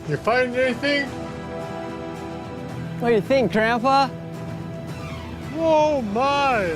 You find anything? What do you think, Grandpa? Oh my!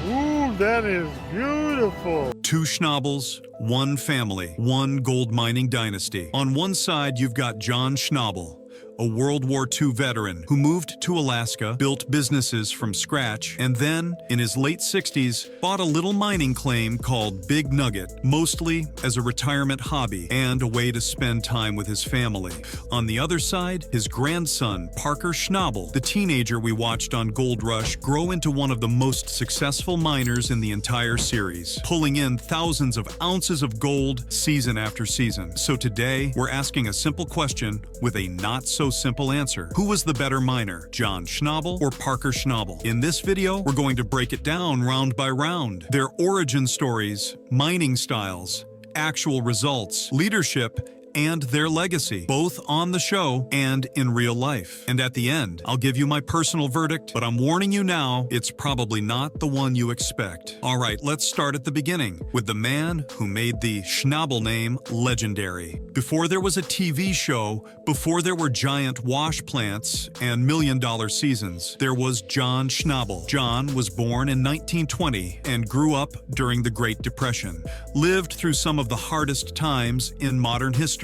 Ooh, that is beautiful. Two Schnabels, one family, one gold mining dynasty. On one side, you've got John Schnabel, a World War II veteran who moved to Alaska, built businesses from scratch, and then, in his late 60s, bought a little mining claim called Big Nugget, mostly as a retirement hobby and a way to spend time with his family. On the other side, his grandson, Parker Schnabel, the teenager we watched on Gold Rush grow into one of the most successful miners in the entire series, pulling in thousands of ounces of gold season after season. So today, we're asking a simple question with a not-so-simple answer. Who was the better miner, John Schnabel or Parker Schnabel? In this video, we're going to break it down round by round. Their origin stories, mining styles, actual results, leadership, and their legacy, both on the show and in real life. And at the end, I'll give you my personal verdict, but I'm warning you now, it's probably not the one you expect. All right, let's start at the beginning, with the man who made the Schnabel name legendary. Before there was a TV show, before there were giant wash plants and million-dollar seasons, there was John Schnabel. John was born in 1920 and grew up during the Great Depression, lived through some of the hardest times in modern history,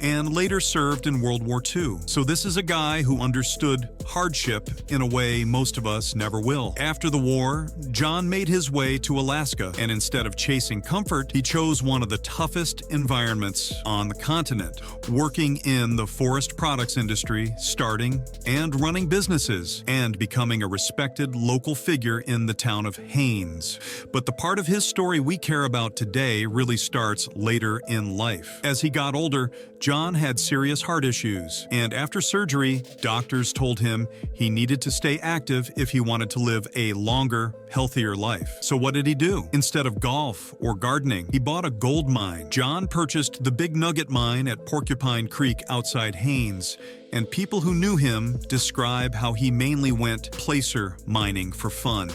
and later served in World War II. So this is a guy who understood hardship in a way most of us never will. After the war, John made his way to Alaska, and instead of chasing comfort, he chose one of the toughest environments on the continent, working in the forest products industry, starting and running businesses, and becoming a respected local figure in the town of Haines. But the part of his story we care about today really starts later in life. As he got older, John had serious heart issues, and after surgery, doctors told him he needed to stay active if he wanted to live a longer, healthier life. So what did he do? Instead of golf or gardening, he bought a gold mine. John purchased the Big Nugget mine at Porcupine Creek outside Haines, and people who knew him describe how he mainly went placer mining for fun.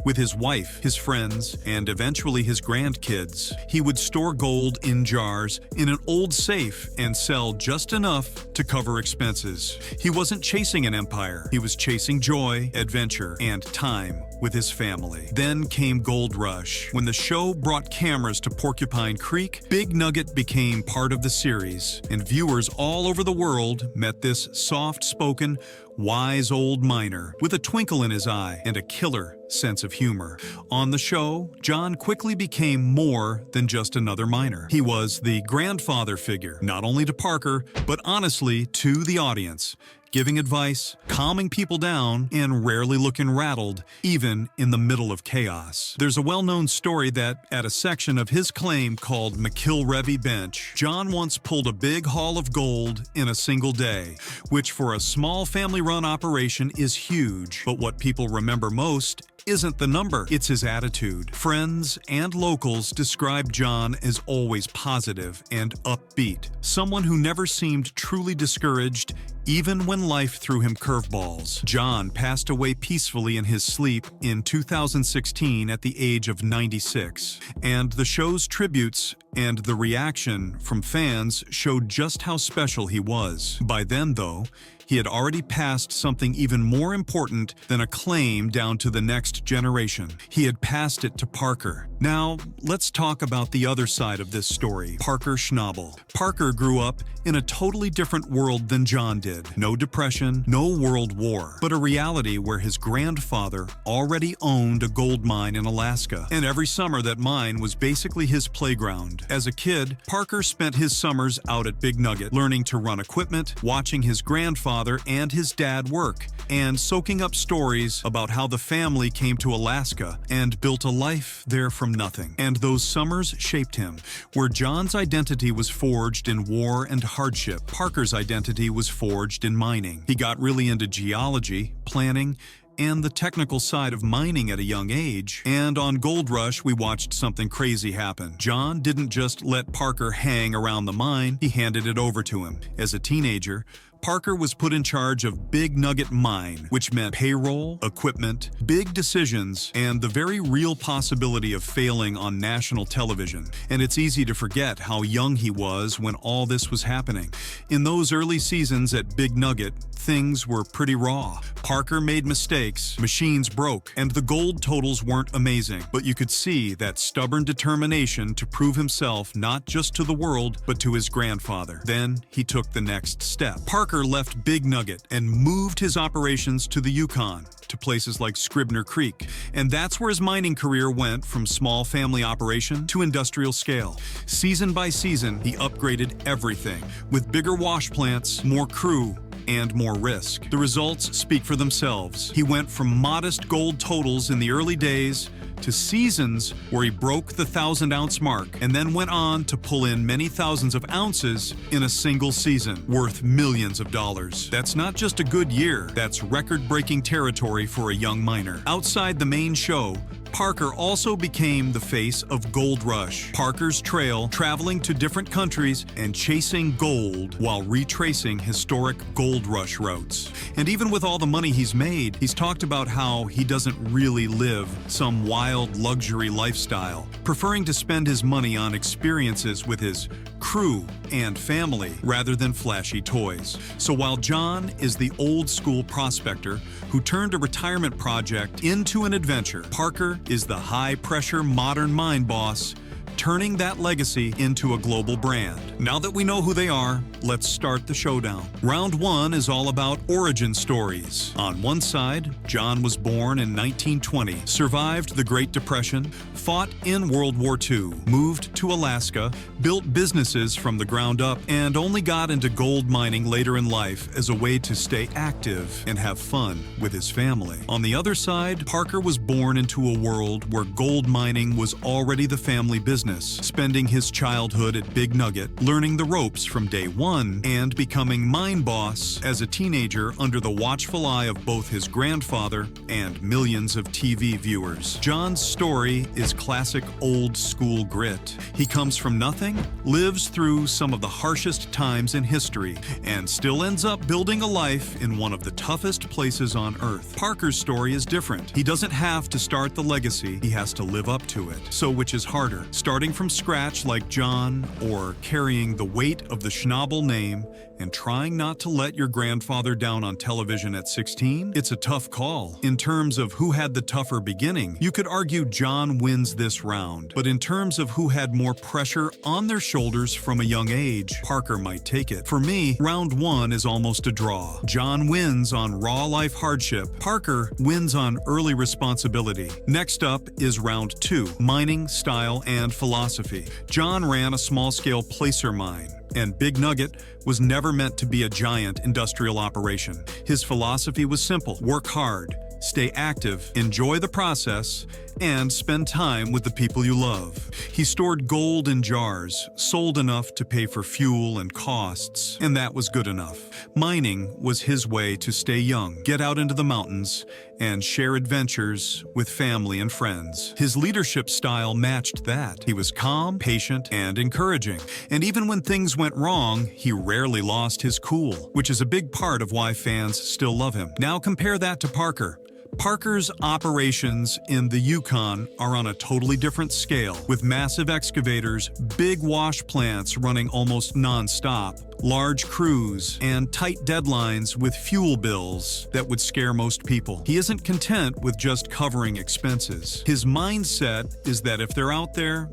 With his wife, his friends, and eventually his grandkids, he would store gold in jars in an old safe and sell just enough to cover expenses. He wasn't chasing an empire. He was chasing joy, adventure, and time with his family. Then came Gold Rush. When the show brought cameras to Porcupine Creek, Big Nugget became part of the series, and viewers all over the world met this soft-spoken, wise old miner with a twinkle in his eye and a killer sense of humor. On the show, John quickly became more than just another miner. He was the grandfather figure, not only to Parker, but honestly to the audience, giving advice, calming people down, and rarely looking rattled, even in the middle of chaos. There's a well-known story that, at a section of his claim called McIlrevy Bench, John once pulled a big haul of gold in a single day, which for a small family-run operation is huge. But what people remember most isn't the number, it's his attitude. Friends and locals describe John as always positive and upbeat, someone who never seemed truly discouraged, even when life threw him curveballs. John passed away peacefully in his sleep in 2016 at the age of 96, and the show's tributes and the reaction from fans showed just how special he was. By then, though, he had already passed something even more important than a claim down to the next generation. He had passed it to Parker. Now, let's talk about the other side of this story, Parker Schnabel. Parker grew up in a totally different world than John did. No depression, no world war, but a reality where his grandfather already owned a gold mine in Alaska, and every summer that mine was basically his playground. As a kid, Parker spent his summers out at Big Nugget, learning to run equipment, watching his grandfather and his dad work, and soaking up stories about how the family came to Alaska and built a life there from nothing. And those summers shaped him. Where John's identity was forged in war and hardship, Parker's identity was forged in mining. He got really into geology, planning, and the technical side of mining at a young age. And on Gold Rush, we watched something crazy happen. John didn't just let Parker hang around the mine, he handed it over to him. As a teenager, Parker was put in charge of Big Nugget Mine, which meant payroll, equipment, big decisions, and the very real possibility of failing on national television. And it's easy to forget how young he was when all this was happening. In those early seasons at Big Nugget, things were pretty raw. Parker made mistakes, machines broke, and the gold totals weren't amazing. But you could see that stubborn determination to prove himself not just to the world, but to his grandfather. Then he took the next step. Parker left Big Nugget and moved his operations to the Yukon, to places like Scribner Creek. And that's where his mining career went from small family operation to industrial scale. Season by season, he upgraded everything, with bigger wash plants, more crew, and more risk. The results speak for themselves. He went from modest gold totals in the early days to seasons where he broke the 1,000-ounce mark and then went on to pull in many thousands of ounces in a single season, worth millions of dollars. That's not just a good year, that's record-breaking territory for a young miner. Outside the main show, Parker also became the face of Gold Rush, Parker's trail traveling to different countries and chasing gold while retracing historic Gold Rush routes. And even with all the money he's made, he's talked about how he doesn't really live some wild luxury lifestyle, preferring to spend his money on experiences with his crew and family rather than flashy toys. So while John is the old-school prospector who turned a retirement project into an adventure, Parker is the high-pressure modern mine boss, turning that legacy into a global brand. Now that we know who they are, let's start the showdown. Round one is all about origin stories. On one side, John was born in 1920, survived the Great Depression, fought in World War II, moved to Alaska, built businesses from the ground up, and only got into gold mining later in life as a way to stay active and have fun with his family. On the other side, Parker was born into a world where gold mining was already the family business, spending his childhood at Big Nugget, learning the ropes from day one, and becoming mine boss as a teenager under the watchful eye of both his grandfather and millions of TV viewers. John's story is classic old-school grit. He comes from nothing, lives through some of the harshest times in history, and still ends up building a life in one of the toughest places on Earth. Parker's story is different. He doesn't have to start the legacy, he has to live up to it. So which is harder? Starting from scratch like John, or carrying the weight of the Schnabel name and trying not to let your grandfather down on television at 16? It's a tough call. In terms of who had the tougher beginning, you could argue John wins this round. But in terms of who had more pressure on their shoulders from a young age, Parker might take it. For me, round one is almost a draw. John wins on raw life hardship. Parker wins on early responsibility. Next up is round two, mining, style, and philosophy. John ran a small-scale placer mine, and Big Nugget was never meant to be a giant industrial operation. His philosophy was simple: work hard, stay active, enjoy the process, and spend time with the people you love. He stored gold in jars, sold enough to pay for fuel and costs, and that was good enough. Mining was his way to stay young, get out into the mountains, and share adventures with family and friends. His leadership style matched that. He was calm, patient, and encouraging. And even when things went wrong, he rarely lost his cool, which is a big part of why fans still love him. Now compare that to Parker. Parker's operations in the Yukon are on a totally different scale, with massive excavators, big wash plants running almost non-stop, large crews, and tight deadlines with fuel bills that would scare most people. He isn't content with just covering expenses. His mindset is that if they're out there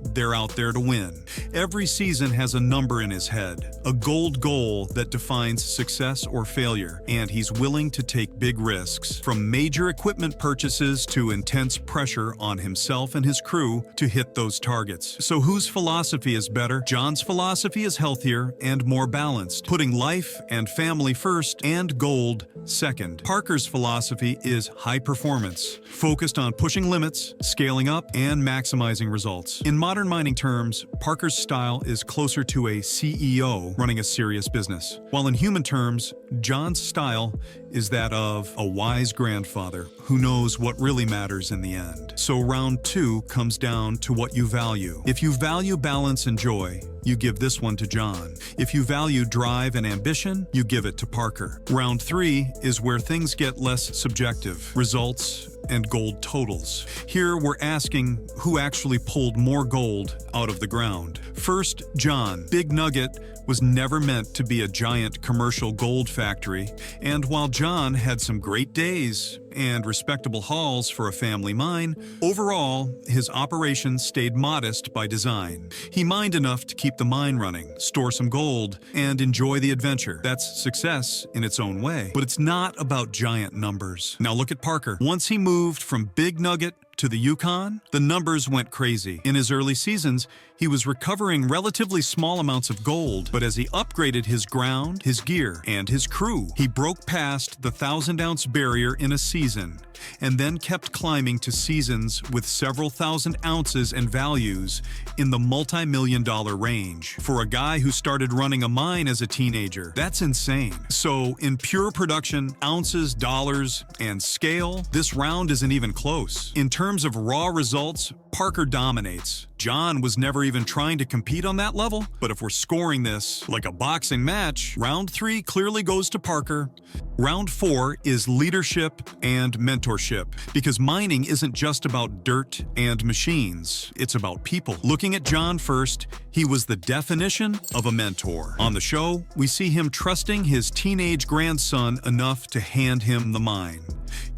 to win. Every season has a number in his head, a gold goal that defines success or failure, and he's willing to take big risks, from major equipment purchases to intense pressure on himself and his crew to hit those targets. So whose philosophy is better? John's philosophy is healthier and more balanced. balanced, putting life and family first and gold second. Parker's philosophy is high performance, focused on pushing limits, scaling up, and maximizing results. In modern mining terms, Parker's style is closer to a CEO running a serious business, while in human terms, John's style is that of a wise grandfather who knows what really matters in the end. So round 2 comes down to what you value. If you value balance and joy, you give this one to John. If you value drive and ambition, you give it to Parker. Round 3 is where things get less subjective. Results and gold totals. Here we're asking who actually pulled more gold out of the ground. First, John. Big Nugget was never meant to be a giant commercial gold factory, and while John had some great days and respectable hauls for a family mine, overall, his operation stayed modest by design. He mined enough to keep the mine running, store some gold, and enjoy the adventure. That's success in its own way, but it's not about giant numbers. Now look at Parker. Once he moved from Big Nugget to the Yukon, the numbers went crazy. In his early seasons, he was recovering relatively small amounts of gold, but as he upgraded his ground, his gear, and his crew, he broke past the 1,000-ounce barrier in a season, and then kept climbing to seasons with several thousand ounces and values in the multi-million-dollar range. For a guy who started running a mine as a teenager, that's insane. So in pure production, ounces, dollars, and scale, this round isn't even close. In terms of raw results, Parker dominates. John was never even trying to compete on that level, but if we're scoring this like a boxing match, round 3 clearly goes to Parker. Round 4 is leadership and mentorship, because mining isn't just about dirt and machines, it's about people. Looking at John first, he was the definition of a mentor. On the show, we see him trusting his teenage grandson enough to hand him the mine,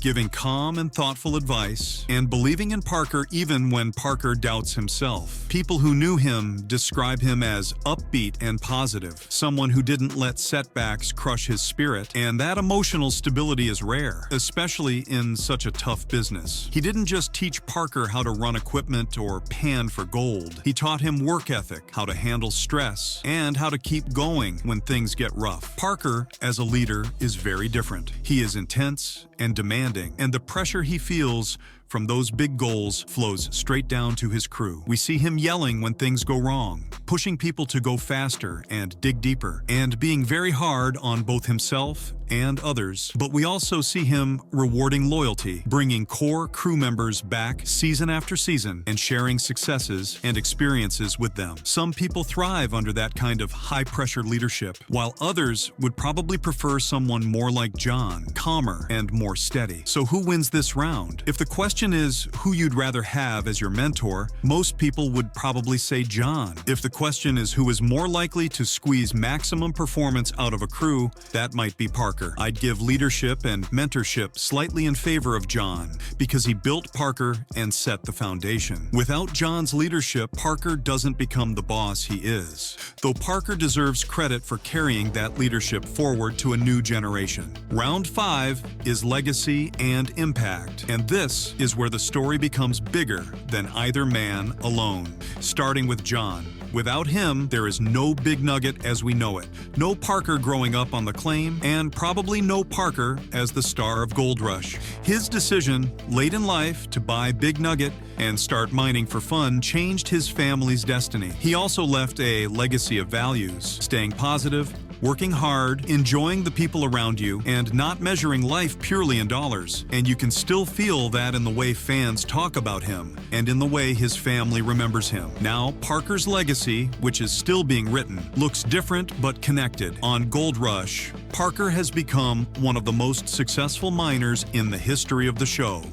giving calm and thoughtful advice, and believing in Parker even when Parker doubts himself. People who knew him describe him as upbeat and positive, someone who didn't let setbacks crush his spirit, and that emotional stability is rare, especially in such a tough business. He didn't just teach Parker how to run equipment or pan for gold. He taught him work ethic, how to handle stress, and how to keep going when things get rough. Parker, as a leader, is very different. He is intense and demanding, and the pressure he feels from those big goals flows straight down to his crew. We see him yelling when things go wrong, pushing people to go faster and dig deeper, and being very hard on both himself and others. But we also see him rewarding loyalty, bringing core crew members back season after season, and sharing successes and experiences with them. Some people thrive under that kind of high-pressure leadership, while others would probably prefer someone more like John, calmer and more steady. So who wins this round? If the question is who you'd rather have as your mentor, most people would probably say John. If the question is who is more likely to squeeze maximum performance out of a crew, that might be Parker. I'd give leadership and mentorship slightly in favor of John, because he built Parker and set the foundation. Without John's leadership, Parker doesn't become the boss he is, though Parker deserves credit for carrying that leadership forward to a new generation. Round 5 is legacy and impact, and this is where the story becomes bigger than either man alone, starting with John. Without him, there is no Big Nugget as we know it, no Parker growing up on the claim, and probably no Parker as the star of Gold Rush. His decision, late in life, to buy Big Nugget and start mining for fun changed his family's destiny. He also left a legacy of values, staying positive, working hard, enjoying the people around you, and not measuring life purely in dollars. And you can still feel that in the way fans talk about him, and in the way his family remembers him. Now, Parker's legacy, which is still being written, looks different but connected. On Gold Rush, Parker has become one of the most successful miners in the history of the show.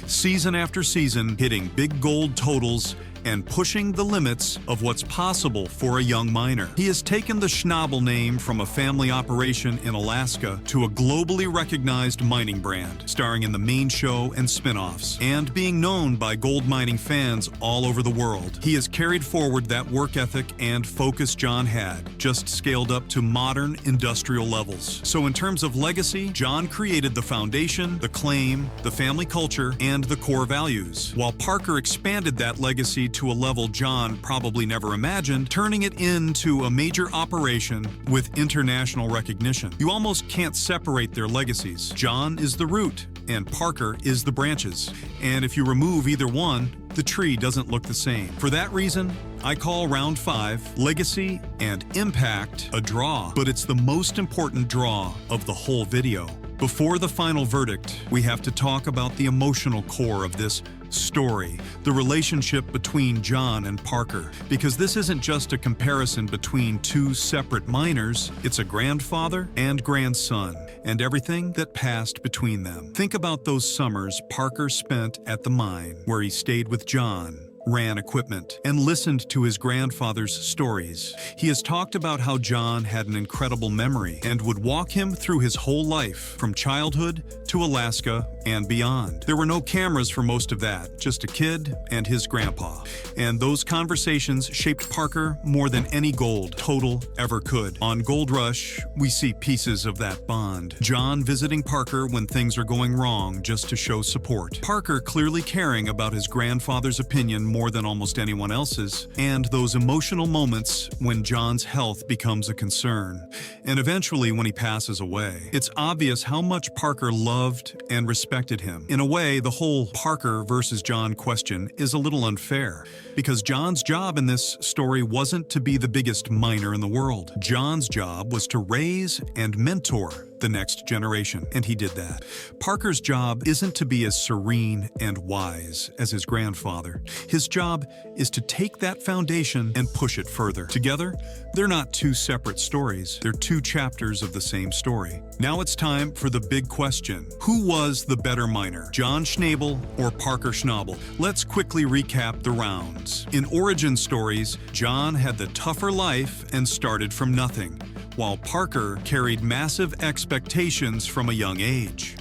Season after season, hitting big gold totals and pushing the limits of what's possible for a young miner. He has taken the Schnabel name from a family operation in Alaska to a globally recognized mining brand, starring in the main show and spin-offs, and being known by gold mining fans all over the world. He has carried forward that work ethic and focus John had, just scaled up to modern industrial levels. So in terms of legacy, John created the foundation, the claim, the family culture, and the core values, while Parker expanded that legacy to a level John probably never imagined, turning it into a major operation with international recognition. You almost can't separate their legacies. John is the root, and Parker is the branches. And if you remove either one, the tree doesn't look the same. For that reason, I call round 5, Legacy and Impact, a draw, but it's the most important draw of the whole video. Before the final verdict, we have to talk about the emotional core of this story, the relationship between John and Parker, because this isn't just a comparison between two separate miners, it's a grandfather and grandson, and everything that passed between them. Think about those summers Parker spent at the mine, where he stayed with John, ran equipment, and listened to his grandfather's stories. He has talked about how John had an incredible memory and would walk him through his whole life, from childhood to Alaska and beyond. There were no cameras for most of that, just a kid and his grandpa. And those conversations shaped Parker more than any gold total ever could. On Gold Rush, we see pieces of that bond. John visiting Parker when things are going wrong just to show support. Parker clearly caring about his grandfather's opinion more than almost anyone else's, and those emotional moments when John's health becomes a concern, and eventually when he passes away. It's obvious how much Parker loved and respected him. In a way, the whole Parker versus John question is a little unfair, because John's job in this story wasn't to be the biggest miner in the world. John's job was to raise and mentor the next generation, and he did that. Parker's job isn't to be as serene and wise as his grandfather. His job is to take that foundation and push it further. Together, they're not two separate stories. They're two chapters of the same story. Now it's time for the big question. Who was the better miner, John Schnabel or Parker Schnabel? Let's quickly recap the rounds. In origin stories, John had the tougher life and started from nothing, while Parker carried massive expectations from a young age.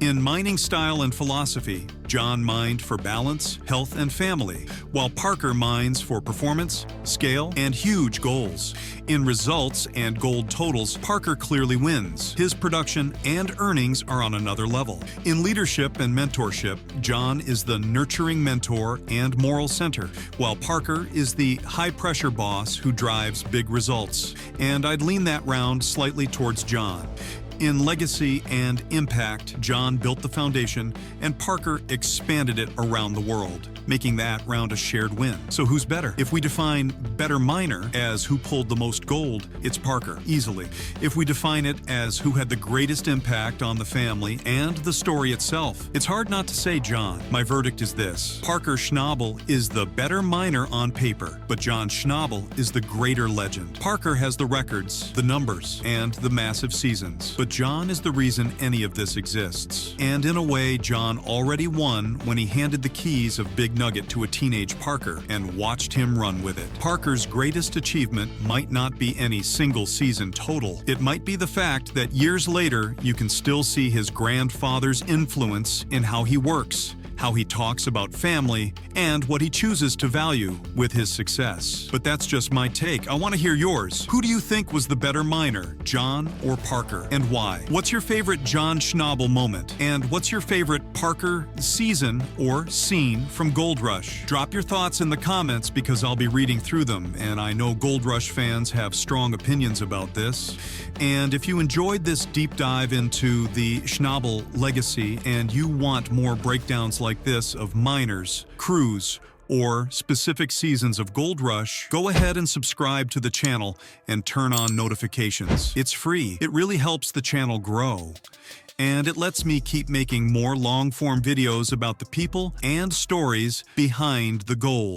In mining style and philosophy, John mined for balance, health, and family, while Parker mines for performance, scale, and huge goals. In results and gold totals, Parker clearly wins. His production and earnings are on another level. In leadership and mentorship, John is the nurturing mentor and moral center, while Parker is the high-pressure boss who drives big results. And I'd lean that round slightly towards John. In legacy and impact, John built the foundation and Parker expanded it around the world, making that round a shared win. So who's better? If we define better miner as who pulled the most gold, it's Parker, easily. If we define it as who had the greatest impact on the family and the story itself, it's hard not to say John. My verdict is this: Parker Schnabel is the better miner on paper, but John Schnabel is the greater legend. Parker has the records, the numbers, and the massive seasons, but John is the reason any of this exists. And in a way, John already won when he handed the keys of Big Nugget to a teenage Parker and watched him run with it. Parker's greatest achievement might not be any single season total. It might be the fact that years later, you can still see his grandfather's influence in how he works, how he talks about family, and what he chooses to value with his success. But that's just my take. I want to hear yours. Who do you think was the better miner, John or Parker, and why? What's your favorite John Schnabel moment? And what's your favorite Parker season or scene from Gold Rush? Drop your thoughts in the comments because I'll be reading through them, and I know Gold Rush fans have strong opinions about this. And if you enjoyed this deep dive into the Schnabel legacy and you want more breakdowns like this of miners, crews, or specific seasons of Gold Rush, go ahead and subscribe to the channel and turn on notifications. It's free. It really helps the channel grow. And it lets me keep making more long-form videos about the people and stories behind the gold.